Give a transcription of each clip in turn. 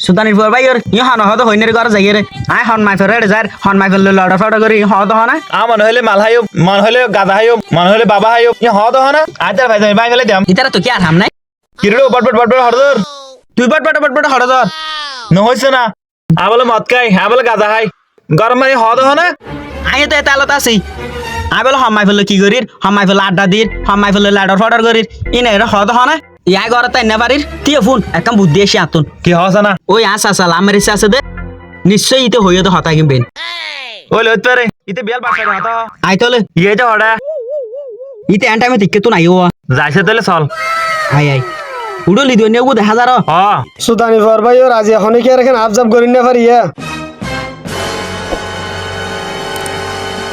সুদানির পর ভাই ই হন হদ হইনের ঘর যাই রে আয় হন মাই ফেরে যার হন মাই ফেলে লড়া ফড়া করি হদ হনা মন হইলে মাল হাইও মন হইলে গাদা হাইও মন হইলে বাবা হাইও ই হদ হনা আইতার ভাই যাই ফেলে দিম ইতারা তো কি আর হাম নাই কিরো বট হরদর তুই বট হড় ধর ন হইছে না বলে মদ খাই বলে গাদা হাই গরম মানে হদ হনা আগে তো এত আলাদা আছি আমি বলে হমাই ফেলে কি করির হমাই ফেলে আড্ডা দির হমাই ফেলে লাডর ফডর করির ইনে এটা হদ হনা ইয়াই ঘর তাই না বাড়ির তুই ফোন একটা বুদ্ধি এসে আতুন কি হস না ওই আস আসাল আমার ইচ্ছে আছে দে নিশ্চয়ই ইতে হইয়া তো হতা কিনবেন ওই লইত পারে ইতে বিয়াল বাসা হত আই তোলে ইয়ে তো হড়া ইতে এন টাইমে দিকে তো নাই ও যাইছে তাহলে চল আই উড়লি দিও নেবো দেখা যার সুদানি পর ভাই ও রাজি এখন কি আর এখানে আবজাব করি না পারিয়া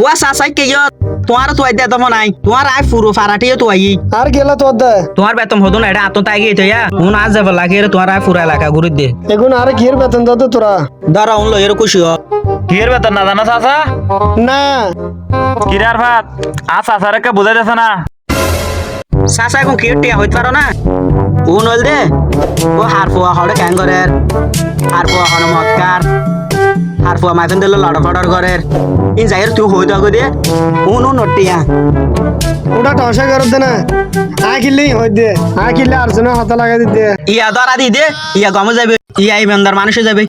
ও সাসাই কে তোমার তো আইদা দম নাই তোমার আই পুরো ফারাটিও তো আই আর গেলা তোর দে তোমার বেতন হতো না এটা আতন তাই গিয়ে ইয়া উন আজ যাব লাগে তোমার আই পুরা এলাকা ঘুরে দে এগুন আর কি বেতন দাও তোরা দাঁড়া উন লয়ের খুশি হ কি এর বেতন না জানা চাচা না কিরার ভাত চাচারে কে বুঝাই যাচ্ছে না সাসা এখন কি টিয়া হইতে পারো না উন হল দে ও হার পোয়া হড়ে ক্যাং করের হার পোয়া হন মৎকার হার পোয়া মাইফেন দিল লড় ফড়র করের ইন যাইর তুই হই দাও দে উন নটিয়া ওটা টসা করব দে না আ কিল্লি হই দে আ কিল্লি আর জন্য হাত লাগাই দে ইয়া ধরা দি দে ইয়া গমে যাবে ইয়া ইমানদার মানুষে যাবে